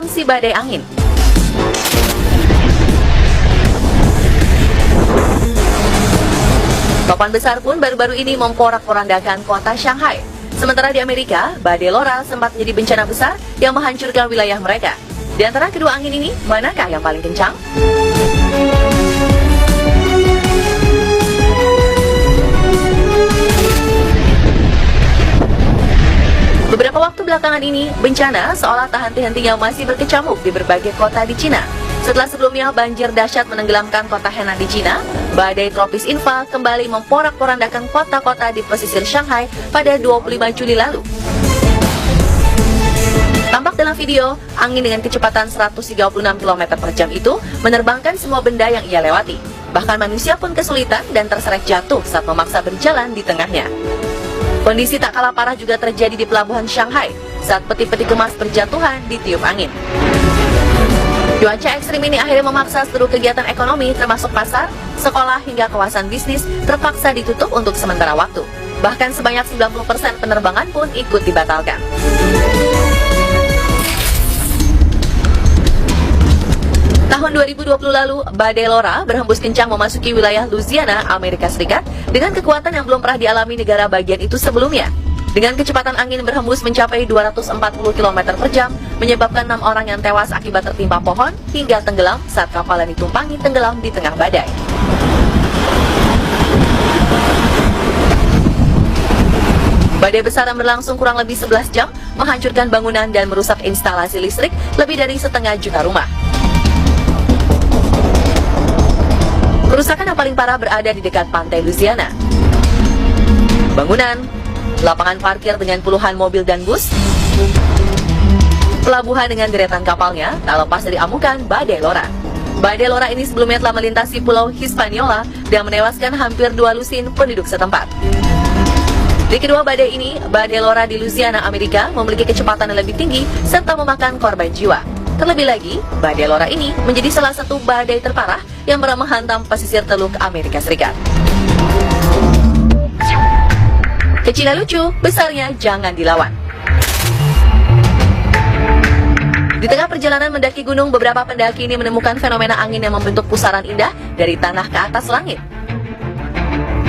Si badai angin. Topan besar pun baru-baru ini memporak-porandakan kota Shanghai. Sementara di Amerika, badai Laura sempat menjadi bencana besar yang menghancurkan wilayah mereka. Di antara kedua angin ini, manakah yang paling kencang? Beberapa waktu belakangan ini, bencana seolah tak henti-hentinya masih berkecamuk di berbagai kota di Cina. Setelah sebelumnya banjir dahsyat menenggelamkan kota Henan di Cina, badai tropis Infa kembali memporak-porandakan kota-kota di pesisir Shanghai pada 25 Juli lalu. Tampak dalam video, angin dengan kecepatan 136 km per jam itu menerbangkan semua benda yang ia lewati. Bahkan manusia pun kesulitan dan terseret jatuh saat memaksa berjalan di tengahnya. Kondisi tak kalah parah juga terjadi di pelabuhan Shanghai saat peti-peti kemas berjatuhan ditiup angin. Cuaca ekstrim ini akhirnya memaksa seluruh kegiatan ekonomi termasuk pasar, sekolah hingga kawasan bisnis terpaksa ditutup untuk sementara waktu. Bahkan sebanyak 90% penerbangan pun ikut dibatalkan. Tahun 2020 lalu, badai Laura berhembus kencang memasuki wilayah Louisiana, Amerika Serikat dengan kekuatan yang belum pernah dialami negara bagian itu sebelumnya. Dengan kecepatan angin berhembus mencapai 240 km per jam, menyebabkan 6 orang yang tewas akibat tertimpa pohon hingga tenggelam saat kapal yang ditumpangi tenggelam di tengah badai. Badai besar yang berlangsung kurang lebih 11 jam menghancurkan bangunan dan merusak instalasi listrik lebih dari 1,5 juta rumah. Kerusakan yang paling parah berada di dekat pantai Louisiana. Bangunan, lapangan parkir dengan puluhan mobil dan bus, pelabuhan dengan deretan kapalnya tak lepas dari amukan badai Laura. Badai Laura ini sebelumnya telah melintasi pulau Hispaniola dan menewaskan hampir 2 lusin penduduk setempat. Di kedua badai ini, badai Laura di Louisiana, Amerika memiliki kecepatan yang lebih tinggi serta memakan korban jiwa. Terlebih lagi, badai Laura ini menjadi salah satu badai terparah yang pernah menghantam pesisir Teluk Amerika Serikat. Kecilnya lucu, besarnya jangan dilawan. Di tengah perjalanan mendaki gunung, beberapa pendaki ini menemukan fenomena angin yang membentuk pusaran indah dari tanah ke atas langit.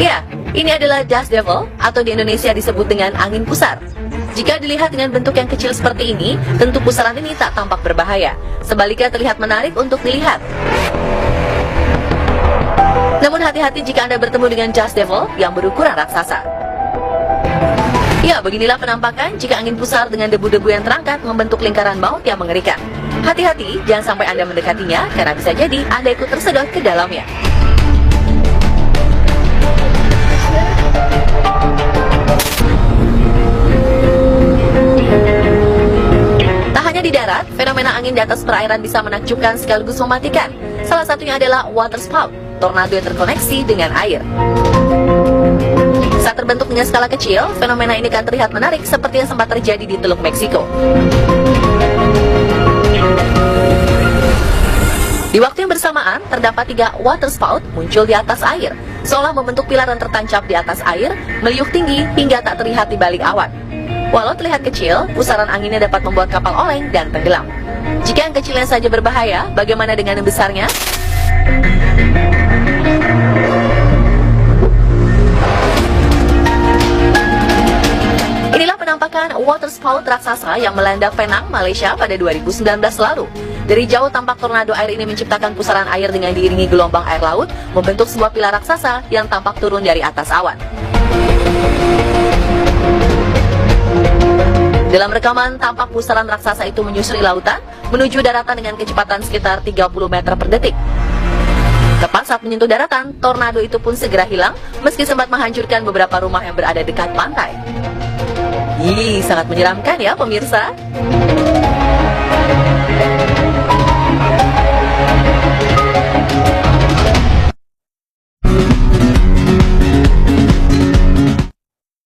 Ya, ini adalah dust devil atau di Indonesia disebut dengan angin pusar. Jika dilihat dengan bentuk yang kecil seperti ini, tentu pusaran ini tak tampak berbahaya. Sebaliknya terlihat menarik untuk dilihat. Namun hati-hati jika Anda bertemu dengan dust devil yang berukuran raksasa. Ya, beginilah penampakan jika angin pusar dengan debu-debu yang terangkat membentuk lingkaran maut yang mengerikan. Hati-hati, jangan sampai Anda mendekatinya karena bisa jadi Anda ikut tersedot ke dalamnya. Di darat, fenomena angin di atas perairan bisa menakjubkan sekaligus mematikan. Salah satunya adalah water spout, tornado yang terkoneksi dengan air. Saat terbentuk dengan skala kecil, fenomena ini akan terlihat menarik seperti yang sempat terjadi di Teluk Meksiko. Di waktu yang bersamaan, terdapat 3 water spout muncul di atas air, seolah membentuk pilar yang tertancap di atas air, meliuk tinggi hingga tak terlihat di balik awan. Walau terlihat kecil, pusaran anginnya dapat membuat kapal oleng dan tenggelam. Jika yang kecilnya saja berbahaya, bagaimana dengan yang besarnya? Inilah penampakan water spout raksasa yang melanda Penang, Malaysia pada 2019 lalu. Dari jauh tampak tornado air ini menciptakan pusaran air dengan diiringi gelombang air laut, membentuk sebuah pilar raksasa yang tampak turun dari atas awan. Dalam rekaman, tampak pusaran raksasa itu menyusuri lautan menuju daratan dengan kecepatan sekitar 30 meter per detik. Tepat saat menyentuh daratan, tornado itu pun segera hilang meski sempat menghancurkan beberapa rumah yang berada dekat pantai. Sangat menyeramkan ya pemirsa.